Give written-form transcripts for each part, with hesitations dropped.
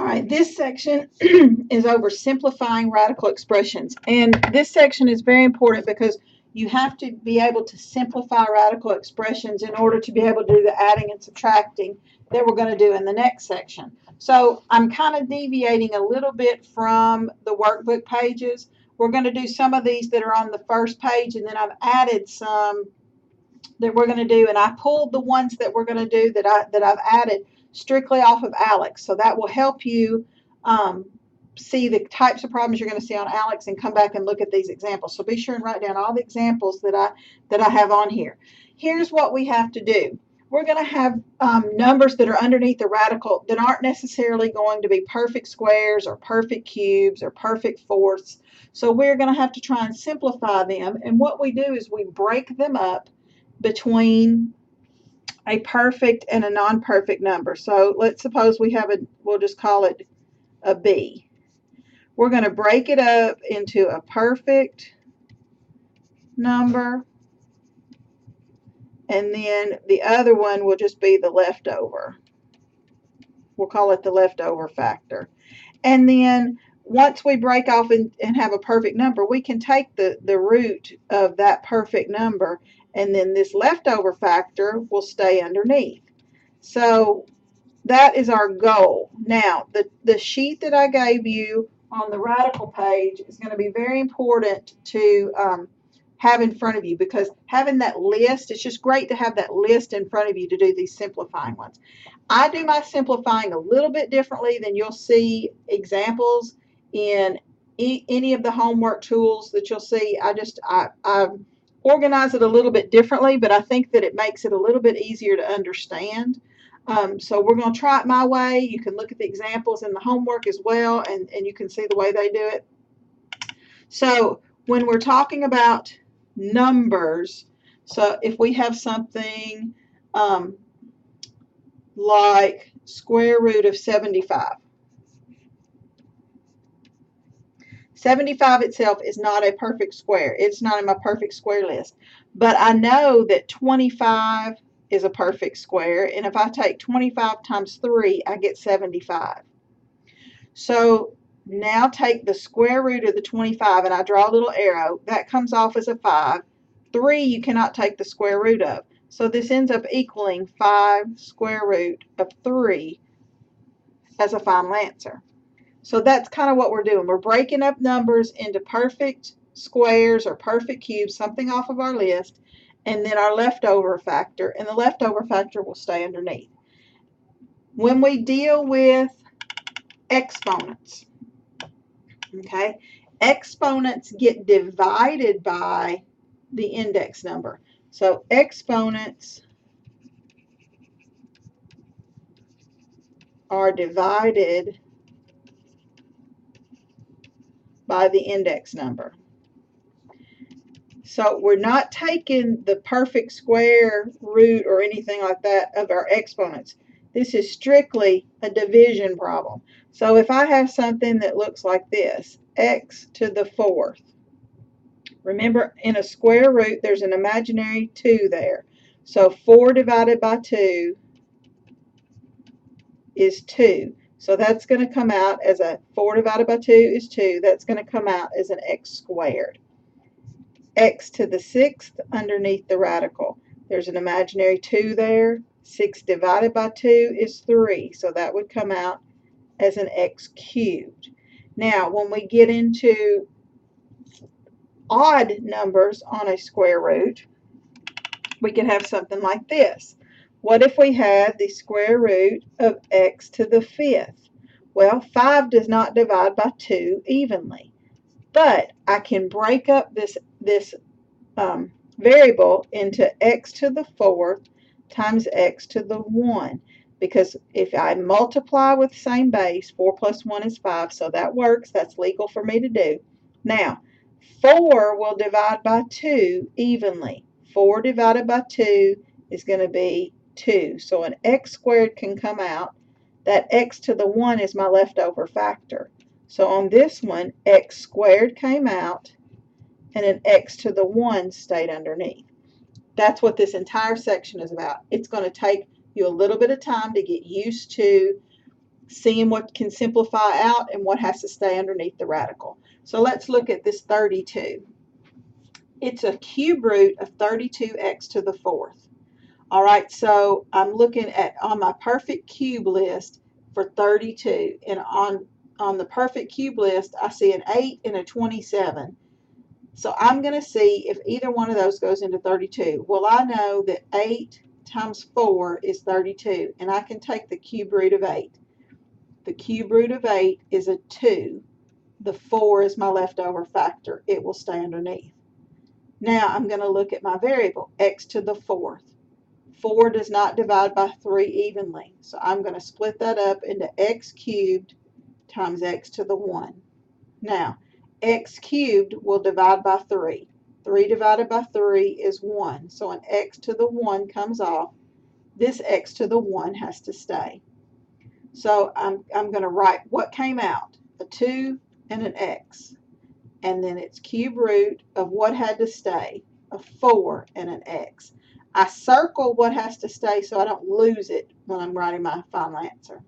right, this section is over simplifying radical expressions. And this section is very important because you have to be able to simplify radical expressions in order to be able to do the adding and subtracting that we're going to do in the next section. So I'm kind of deviating a little bit from the workbook pages. We're going to do some of these that are on the first page, and then I've added some that we're going to do, and I pulled the ones that we're going to do that I've added strictly off of ALEKS. So that will help you see the types of problems you're going to see on ALEKS and come back and look at these examples. So be sure and write down all the examples that I have on here. Here's what we have to do. We're going to have numbers that are underneath the radical that aren't necessarily going to be perfect squares or perfect cubes or perfect fourths. So we're going to have to try and simplify them. And what we do is we break them up between a perfect and a non-perfect number. So let's suppose we have we'll just call it a B. We're going to break it up into a perfect number, and then the other one will just be the leftover. We'll call it the leftover factor. And then once we break off and have a perfect number, we can take the root of that perfect number, and then this leftover factor will stay underneath. So that is our goal. Now, the sheet that I gave you on the radical page is going to be very important to have in front of you, because having that list, it's just great to have that list in front of you to do these simplifying ones. I do my simplifying a little bit differently than you'll see examples in any of the homework tools that you'll see. I organize it a little bit differently, but I think that it makes it a little bit easier to understand. So we're going to try it my way. You can look at the examples in the homework as well, and you can see the way they do it. So when we're talking about numbers, so if we have something like square root of 75. 75 itself is not a perfect square. It's not in my perfect square list. But I know that 25 is a perfect square, and if I take 25 times 3, I get 75. So now take the square root of the 25, and I draw a little arrow. That comes off as a 5. 3 you cannot take the square root of. So this ends up equaling 5 square root of 3 as a final answer. So that's kind of what we're doing. We're breaking up numbers into perfect squares or perfect cubes, something off of our list, and then our leftover factor, and the leftover factor will stay underneath. When we deal with exponents, okay, exponents get divided by the index number. So exponents are divided by the index number. So we're not taking the perfect square root or anything like that of our exponents. This is strictly a division problem. So if I have something that looks like this, x to the 4th. Remember, in a square root, there's an imaginary 2 there. So 4 divided by 2 is 2. So that's going to come out as a 4 divided by 2 is 2. That's going to come out as an x squared. X to the 6th underneath the radical. There's an imaginary 2 there. 6 divided by 2 is 3. So that would come out as an x cubed. Now, when we get into odd numbers on a square root, we can have something like this. What if we had the square root of x to the 5th? Well, 5 does not divide by 2 evenly, but I can break up this variable into x to the 4th times x to the 1, because if I multiply with the same base, 4 plus 1 is 5, so that works. That's legal for me to do. Now, 4 will divide by 2 evenly. 4 divided by 2 is going to be 2. So an x squared can come out. That x to the 1 is my leftover factor. So on this one, x squared came out, and an x to the 1 stayed underneath. That's what this entire section is about. It's going to take you a little bit of time to get used to seeing what can simplify out and what has to stay underneath the radical. So let's look at this 32. It's a cube root of 32x to the fourth. All right, so I'm looking at on my perfect cube list for 32, and on the perfect cube list, I see an 8 and a 27. So I'm going to see if either one of those goes into 32. Well, I know that 8 times 4 is 32, and I can take the cube root of 8. The cube root of 8 is a 2. The 4 is my leftover factor. It will stay underneath. Now I'm going to look at my variable, x to the fourth. 4 does not divide by 3 evenly, so I'm going to split that up into x cubed times x to the 1. Now, x cubed will divide by 3. 3 divided by 3 is 1, so an x to the 1 comes off. This x to the 1 has to stay. So I'm going to write what came out, a 2 and an x. And then it's cube root of what had to stay, a 4 and an x. I circle what has to stay so I don't lose it when I'm writing my final answer.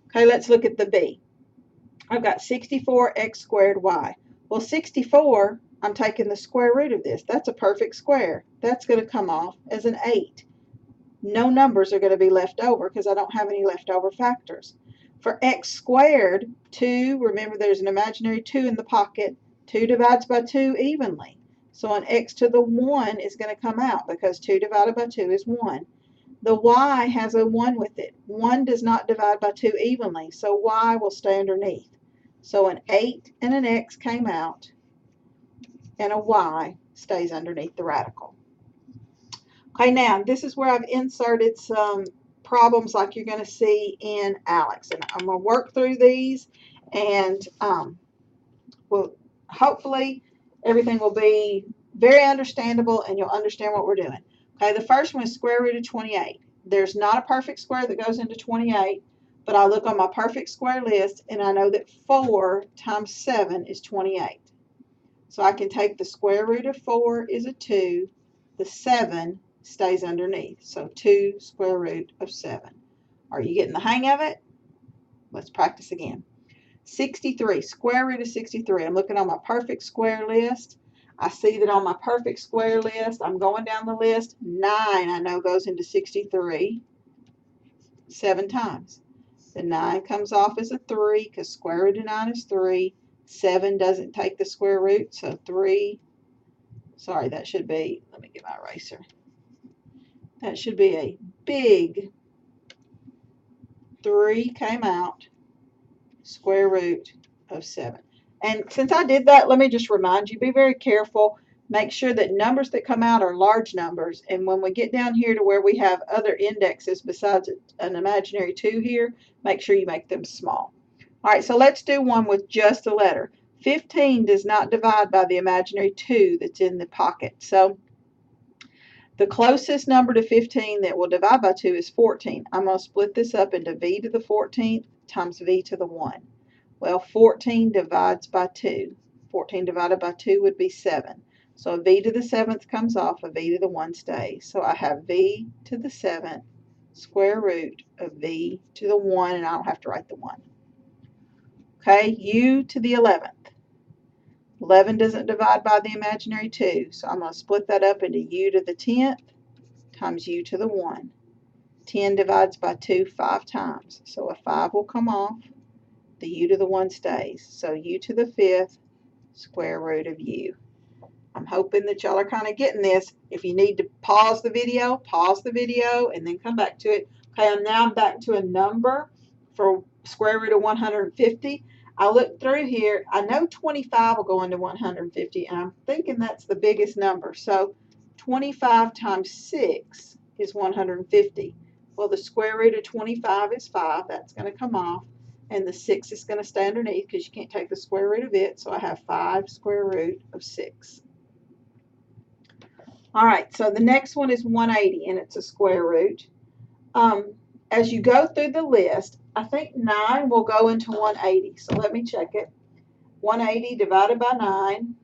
Okay, let's look at the b. I've got 64x squared y. Well, 64, I'm taking the square root of this. That's a perfect square. That's going to come off as an 8. No numbers are going to be left over because I don't have any leftover factors. For x squared, 2, remember there's an imaginary 2 in the pocket. 2 divides by 2 evenly. So an x to the 1 is going to come out because 2 divided by 2 is 1. The y has a 1 with it. 1 does not divide by 2 evenly, so y will stay underneath. So an 8 and an x came out, and a y stays underneath the radical. Okay, now this is where I've inserted some problems like you're going to see in ALEKS. And I'm going to work through these, and well, hopefully everything will be very understandable and you'll understand what we're doing. Okay, the first one is square root of 28. There's not a perfect square that goes into 28, but I look on my perfect square list and I know that 4 times 7 is 28. So I can take the square root of 4 is a 2, the 7 stays underneath. So 2 square root of 7. Are you getting the hang of it? Let's practice again. 63, square root of 63. I'm looking on my perfect square list. I see that on my perfect square list, I'm going down the list. 9 I know goes into 63 7 times. The 9 comes off as a 3 because square root of 9 is 3. 7 doesn't take the square root, so 3. Sorry, that should be, let me get my eraser. That should be a big 3 came out, square root of 7. And since I did that, let me just remind you, be very careful. Make sure that numbers that come out are large numbers. And when we get down here to where we have other indexes besides an imaginary 2 here, make sure you make them small. All right, so let's do one with just a letter. 15 does not divide by the imaginary 2 that's in the pocket. So the closest number to 15 that will divide by 2 is 14. I'm going to split this up into v to the 14th times v to the 1. Well, 14 divides by 2. 14 divided by 2 would be 7. So a v to the 7th comes off, a v to the 1 stays. So I have v to the 7th square root of v to the 1, and I don't have to write the 1. Okay, u to the 11th. 11 doesn't divide by the imaginary 2, so I'm going to split that up into u to the 10th times u to the 1. 10 divides by 2 5 times, so a 5 will come off. The u to the 1 stays, so u to the 5th square root of u. I'm hoping that y'all are kind of getting this. If you need to pause the video, and then come back to it. Okay, now I'm back to a number for square root of 150. I looked through here. I know 25 will go into 150, and I'm thinking that's the biggest number. So 25 times 6 is 150. Well, the square root of 25 is 5. That's going to come off. And the 6 is going to stay underneath because you can't take the square root of it. So I have 5 square root of 6. All right, so the next one is 180, and it's a square root. As you go through the list, I think 9 will go into 180. So let me check it. 180 divided by 9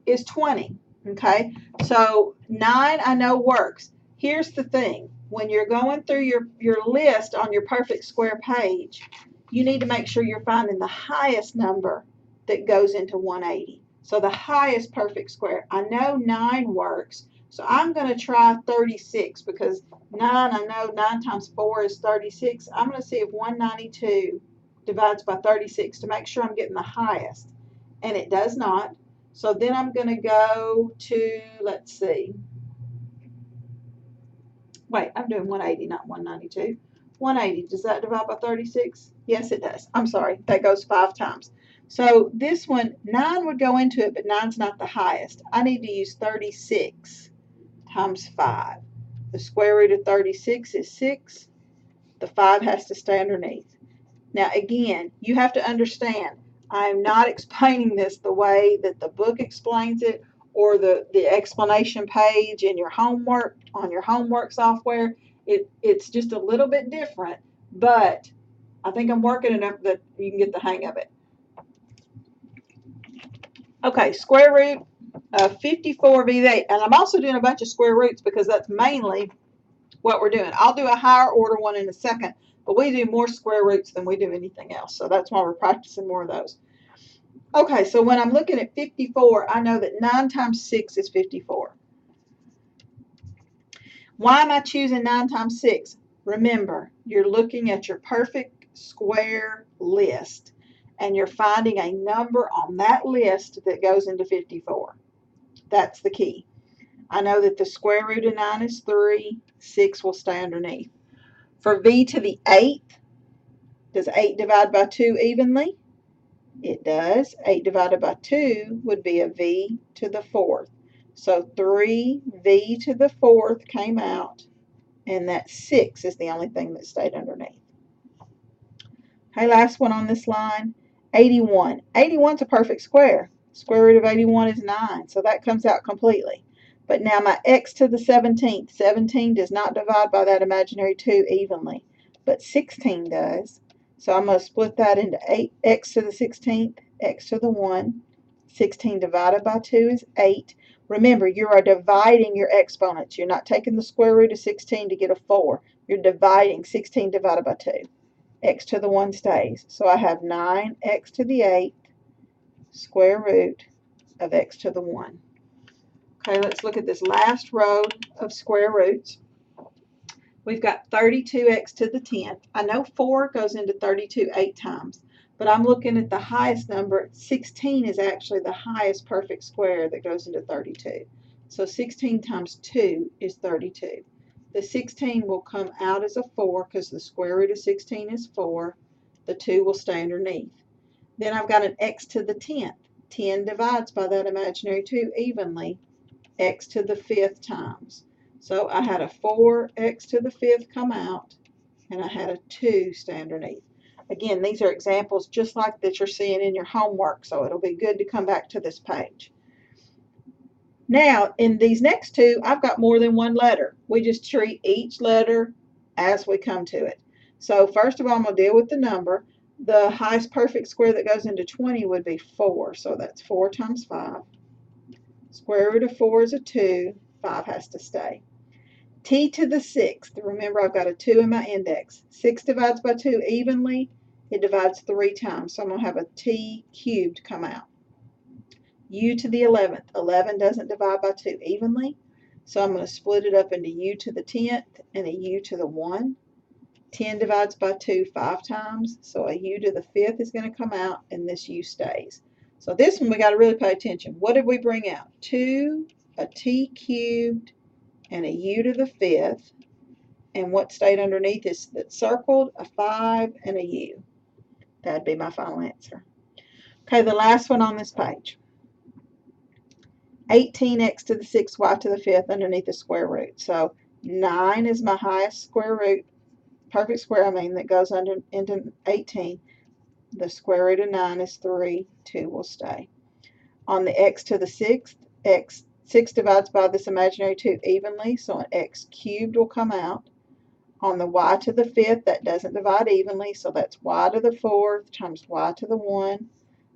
is 20. Okay, so 9 I know works. Here's the thing. when you're going through your list on your perfect square page, you need to make sure you're finding the highest number that goes into 180. So the highest perfect square. I know 9 works, so I'm going to try 36 because 9, I know 9 times 4 is 36. I'm going to see if 192 divides by 36 to make sure I'm getting the highest. And it does not. So then I'm going to go to, let's see. Wait, I'm doing 180, not 192. 180, does that divide by 36? Yes, it does. I'm sorry, that goes 5 times. So this one, 9 would go into it, but 9's not the highest. I need to use 36 times 5. The square root of 36 is 6. The 5 has to stay underneath. Now again, you have to understand, I'm not explaining this the way that the book explains it or the explanation page in your homework, on your homework software. It's just a little bit different, but I think I'm working enough that you can get the hang of it. Okay, square root of 54 of 8. And I'm also doing a bunch of square roots because that's mainly what we're doing. I'll do a higher order one in a second, but we do more square roots than we do anything else. So that's why we're practicing more of those. Okay, so when I'm looking at 54, I know that 9 times 6 is 54. Why am I choosing 9 times 6? Remember, you're looking at your perfect square list, and you're finding a number on that list that goes into 54. That's the key. I know that the square root of 9 is 3. 6 will stay underneath. For v to the 8th, does 8 divide by 2 evenly? It does. 8 divided by 2 would be a v to the 4th. So 3v to the 4th came out, and that 6 is the only thing that stayed underneath. Okay, last one on this line, 81. 81's a perfect square. Square root of 81 is 9, so that comes out completely. But now my x to the 17th, 17 does not divide by that imaginary 2 evenly, but 16 does. So I'm going to split that into 8x to the 16th, x to the 1. 16 divided by 2 is 8. Remember, you are dividing your exponents. You're not taking the square root of 16 to get a 4. You're dividing 16 divided by 2. X to the 1 stays. So I have 9x to the 8th square root of x to the 1. Okay, let's look at this last row of square roots. We've got 32x to the 10th. I know 4 goes into 32 8 times, but I'm looking at the highest number. 16 is actually the highest perfect square that goes into 32. So 16 times 2 is 32. The 16 will come out as a 4 because the square root of 16 is 4. The 2 will stay underneath. Then I've got an x to the 10th. 10 divides by that imaginary 2 evenly, x to the 5th times. So I had a 4x to the 5th come out, and I had a 2 stay underneath. Again, these are examples just like that you're seeing in your homework, so it'll be good to come back to this page. Now, in these next two, I've got more than one letter. We just treat each letter as we come to it. So first of all, I'm going to deal with the number. The highest perfect square that goes into 20 would be 4, so that's 4 times 5. Square root of 4 is a 2. 5 has to stay. T to the 6th. Remember, I've got a 2 in my index. 6 divides by 2 evenly. It divides 3 times, so I'm going to have a t cubed come out. U to the 11th. 11 doesn't divide by 2 evenly, so I'm going to split it up into u to the 10th and a u to the 1. 10 divides by 2 5 times, so a u to the 5th is going to come out, and this u stays. So this one we got to really pay attention. What did we bring out? 2, a t cubed, and a u to the 5th. And what stayed underneath is that's circled, a 5 and a u. That'd be my final answer. Okay, the last one on this page. 18x to the 6th, y to the 5th underneath the square root. So 9 is my highest square root, perfect square, that goes into 18. The square root of 9 is 3. 2 will stay. On the x to the 6th, 6 divides by this imaginary 2 evenly, so an x cubed will come out. On the y to the 5th, that doesn't divide evenly, so that's y to the 4th times y to the 1.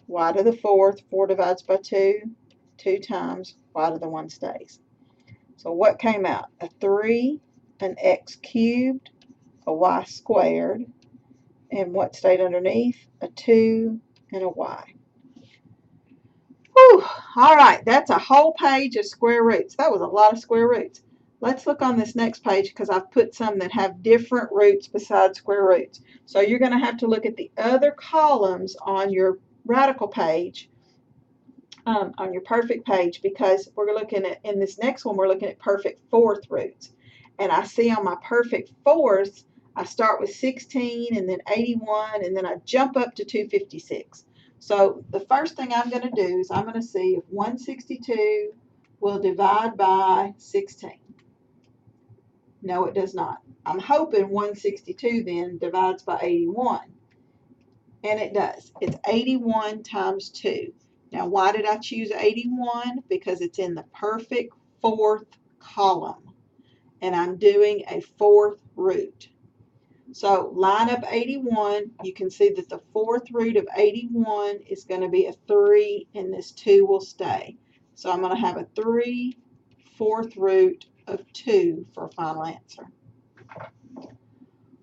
Y to the 4th, 4 divides by 2, 2 times, y to the 1 stays. So what came out? A 3 an x cubed, a y squared, and what stayed underneath? A 2 and a y. Whew. All right, that's a whole page of square roots. That was a lot of square roots. Let's look on this next page because I've put some that have different roots besides square roots. So you're going to have to look at the other columns on your radical page, on your perfect page, because we're looking at, in this next one, we're looking at perfect fourth roots. And I see on my perfect fourths, I start with 16 and then 81 and then I jump up to 256. So the first thing I'm going to do is I'm going to see if 162 will divide by 16. No, it does not. I'm hoping 162 then divides by 81. And it does. It's 81 times 2. Now, why did I choose 81? Because it's in the perfect fourth column. And I'm doing a fourth root. So line up 81. You can see that the fourth root of 81 is going to be a 3, and this 2 will stay. So I'm going to have a 3 fourth root of 2 for a final answer.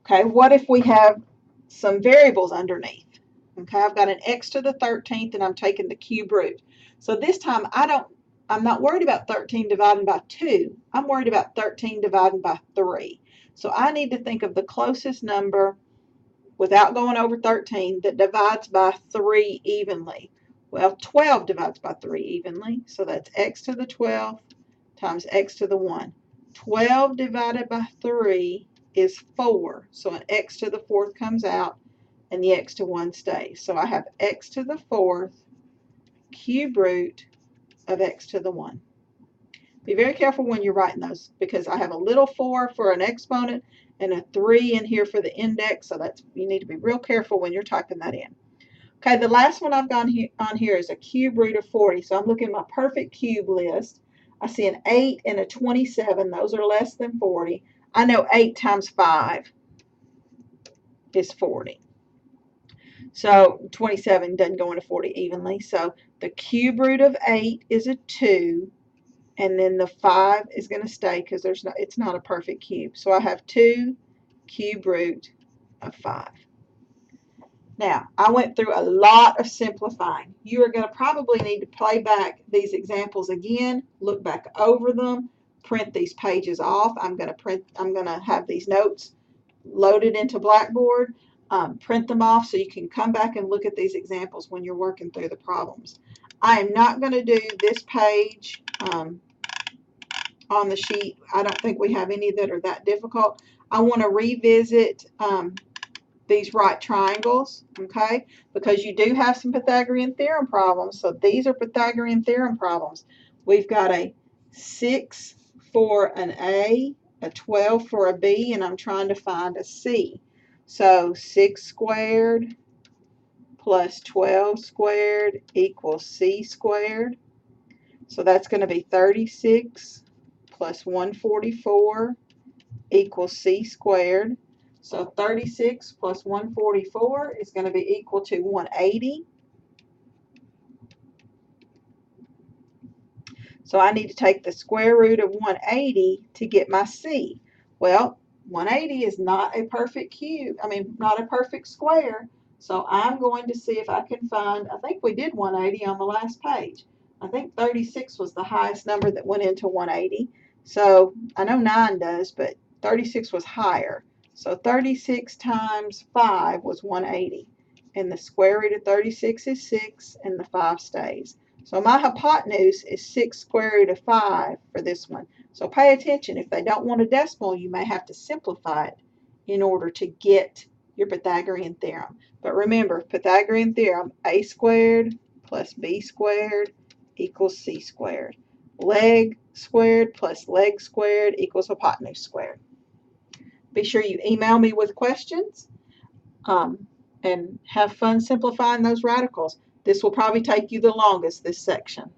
Okay, what if we have some variables underneath? Okay, I've got an x to the 13th and I'm taking the cube root. So this time I'm not worried about 13 dividing by 2. I'm worried about 13 dividing by 3. So I need to think of the closest number without going over 13 that divides by 3 evenly. Well, 12 divides by 3 evenly. So that's x to the 12th times x to the 1. 12 divided by 3 is 4. So an x to the 4th comes out and the x to 1 stays. So I have x to the 4th cube root of x to the 1. Be very careful when you're writing those because I have a little 4 for an exponent and a 3 in here for the index. So you need to be real careful when you're typing that in. Okay, the last one I've gone on here is a cube root of 40. So I'm looking at my perfect cube list. I see an 8 and a 27. Those are less than 40. I know 8 times 5 is 40. So 27 doesn't go into 40 evenly. So the cube root of 8 is a 2. And then the 5 is going to stay because it's not a perfect cube. So I have 2 cube root of 5. Now, I went through a lot of simplifying. You are going to probably need to play back these examples again, look back over them, print these pages off. I'm going to have these notes loaded into Blackboard, print them off so you can come back and look at these examples when you're working through the problems. I am not going to do this page on the sheet. I don't think we have any that are that difficult. I want to revisit these right triangles, okay, because you do have some Pythagorean theorem problems. So these are Pythagorean theorem problems. We've got a 6 for an A, a 12 for a B, and I'm trying to find a C. So 6 squared plus 12 squared equals C squared. So that's going to be 36 plus 144 equals C squared. So 36 plus 144 is going to be equal to 180. So I need to take the square root of 180 to get my C. Well, 180 is not a perfect cube. Not a perfect square. So I'm going to see if I can find, I think we did 180 on the last page. I think 36 was the highest number that went into 180. So I know 9 does, but 36 was higher. So 36 times 5 was 180. And the square root of 36 is 6, and the 5 stays. So my hypotenuse is 6 square root of 5 for this one. So pay attention. If they don't want a decimal, you may have to simplify it in order to get your Pythagorean theorem. But remember, Pythagorean theorem, a squared plus b squared equals c squared. Leg squared plus leg squared equals hypotenuse squared. Be sure you email me with questions and have fun simplifying those radicals. This will probably take you the longest, this section.